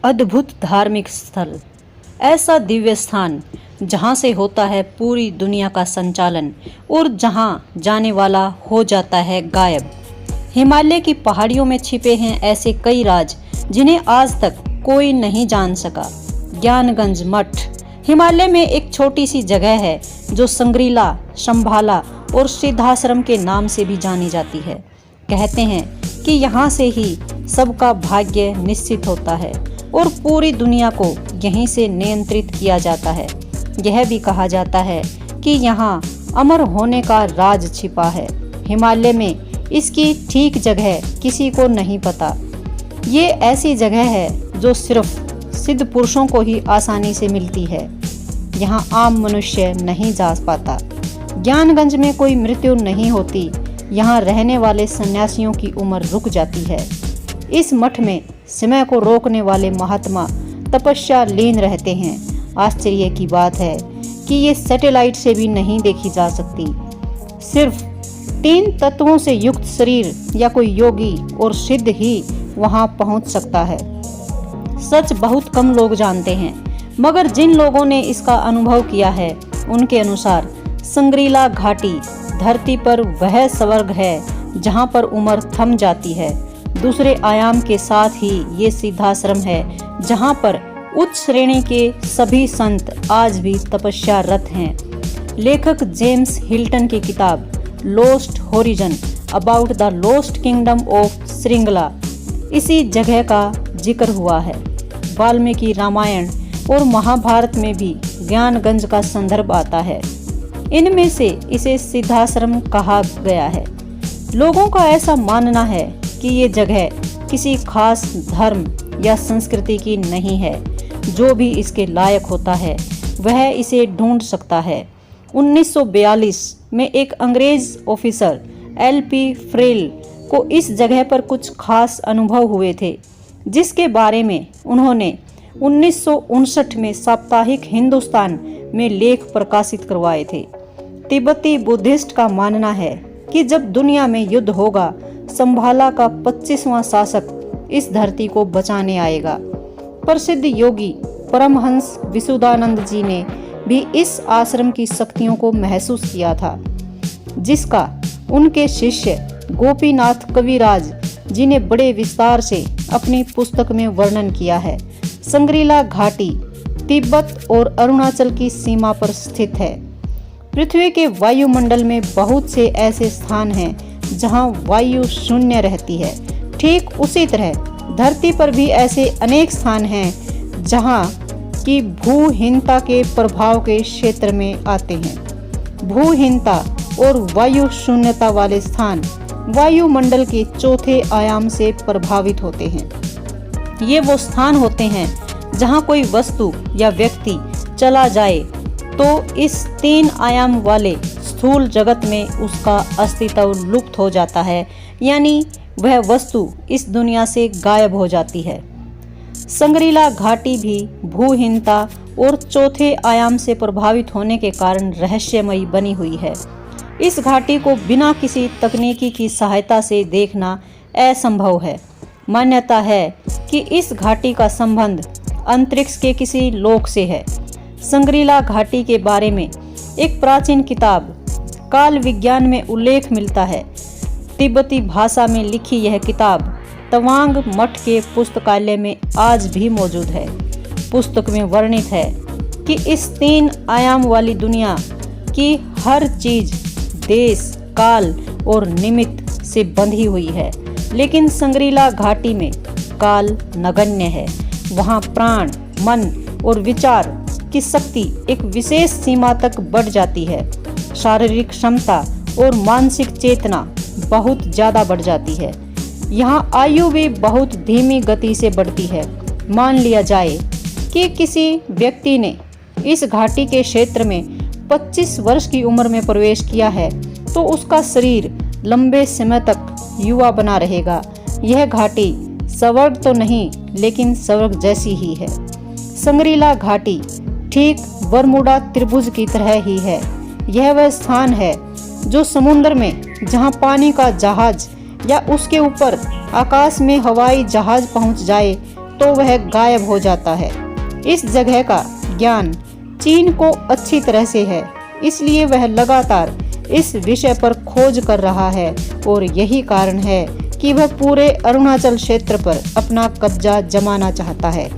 अद्भुत धार्मिक स्थल, ऐसा दिव्य स्थान जहाँ से होता है पूरी दुनिया का संचालन और जहाँ जाने वाला हो जाता है गायब। हिमालय की पहाड़ियों में छिपे हैं ऐसे कई राज जिन्हें आज तक कोई नहीं जान सका। ज्ञानगंज मठ हिमालय में एक छोटी सी जगह है जो संग्रीला, शंभाला और सिद्धाश्रम के नाम से भी जानी जाती है। कहते हैं कि यहाँ से ही सबका भाग्य निश्चित होता है और पूरी दुनिया को यहीं से नियंत्रित किया जाता है। यह भी कहा जाता है कि यहाँ अमर होने का राज छिपा है। हिमालय में इसकी ठीक जगह किसी को नहीं पता। ये ऐसी जगह है जो सिर्फ सिद्ध पुरुषों को ही आसानी से मिलती है। यहाँ आम मनुष्य नहीं जा पाता। ज्ञानगंज में कोई मृत्यु नहीं होती। यहाँ रहने वाले सन्यासियों की उम्र रुक जाती है। इस मठ में समय को रोकने वाले महात्मा तपस्या लीन रहते हैं। आश्चर्य की बात है कि ये सैटेलाइट से भी नहीं देखी जा सकती। सिर्फ 3 तत्वों से युक्त शरीर या कोई योगी और सिद्ध ही वहां पहुंच सकता है। सच बहुत कम लोग जानते हैं, मगर जिन लोगों ने इसका अनुभव किया है उनके अनुसार संग्रीला घाटी धरती पर वह स्वर्ग है जहां पर उम्र थम जाती है। दूसरे आयाम के साथ ही ये सिद्धाश्रम है जहां पर उच्च श्रेणी के सभी संत आज भी तपस्यारत हैं। लेखक जेम्स हिल्टन की किताब lost horizon about the lost kingdom of Shringla इसी जगह का जिक्र हुआ है। वाल्मीकि रामायण और महाभारत में भी ज्ञानगंज का संदर्भ आता है। इनमें से इसे सिद्धाश्रम कहा गया है। लोगों का ऐसा मानना है कि ये जगह किसी खास धर्म या संस्कृति की नहीं है। जो भी इसके लायक होता है वह इसे ढूंढ सकता है। 1942 में एक अंग्रेज ऑफिसर LP फ्रेल को इस जगह पर कुछ खास अनुभव हुए थे, जिसके बारे में उन्होंने 1959 में साप्ताहिक हिंदुस्तान में लेख प्रकाशित करवाए थे। तिब्बती बुद्धिस्ट का मानना है कि जब दुनिया में युद्ध होगा, संभाला का 25वां शासक इस धरती को बचाने आएगा। प्रसिद्ध योगी परमहंस विशुद्धानंद जी ने भी इस आश्रम की शक्तियों को महसूस किया था, जिसका उनके शिष्य गोपीनाथ कविराज जी ने बड़े विस्तार से अपनी पुस्तक में वर्णन किया है। संग्रीला घाटी तिब्बत और अरुणाचल की सीमा पर स्थित है। पृथ्वी के वायुमंडल में बहुत से ऐसे स्थान हैं जहां वायु शून्य रहती है। ठीक उसी तरह धरती पर भी ऐसे अनेक स्थान हैं जहां की भूहीनता के प्रभाव के क्षेत्र में आते हैं। भूहीनता और वायु शून्यता वाले स्थान वायुमंडल के चौथे आयाम से प्रभावित होते हैं। ये वो स्थान होते हैं जहां कोई वस्तु या व्यक्ति चला जाए तो इस 3 आयाम वाले स्थूल जगत में उसका अस्तित्व लुप्त हो जाता है, यानी वह वस्तु इस दुनिया से गायब हो जाती है। संग्रीला घाटी भी भूहीनता और चौथे आयाम से प्रभावित होने के कारण रहस्यमयी बनी हुई है। इस घाटी को बिना किसी तकनीकी की सहायता से देखना असंभव है। मान्यता है कि इस घाटी का संबंध अंतरिक्ष के किसी लोक से है। संग्रीला घाटी के बारे में एक प्राचीन किताब काल विज्ञान में उल्लेख मिलता है। तिब्बती भाषा में लिखी यह किताब तवांग मठ के पुस्तकालय में आज भी मौजूद है। पुस्तक में वर्णित है कि इस 3 आयाम वाली दुनिया की हर चीज देश, काल और निमित्त से बंधी हुई है, लेकिन संग्रीला घाटी में काल नगण्य है। वहाँ प्राण, मन और विचार की शक्ति एक विशेष सीमा तक बढ़ जाती है। शारीरिक क्षमता और मानसिक चेतना बहुत ज़्यादा बढ़ जाती है। यहाँ आयु भी बहुत धीमी गति से बढ़ती है। मान लिया जाए कि किसी व्यक्ति ने इस घाटी के क्षेत्र में 25 वर्ष की उम्र में प्रवेश किया है तो उसका शरीर लंबे समय तक युवा बना रहेगा। यह घाटी स्वर्ग तो नहीं, लेकिन स्वर्ग जैसी ही है। संग्रीला घाटी ठीक बरमूडा त्रिभुज की तरह ही है। यह वह स्थान है जो समुद्र में जहां पानी का जहाज या उसके ऊपर आकाश में हवाई जहाज पहुंच जाए तो वह गायब हो जाता है। इस जगह का ज्ञान चीन को अच्छी तरह से है, इसलिए वह लगातार इस विषय पर खोज कर रहा है और यही कारण है कि वह पूरे अरुणाचल क्षेत्र पर अपना कब्जा जमाना चाहता है।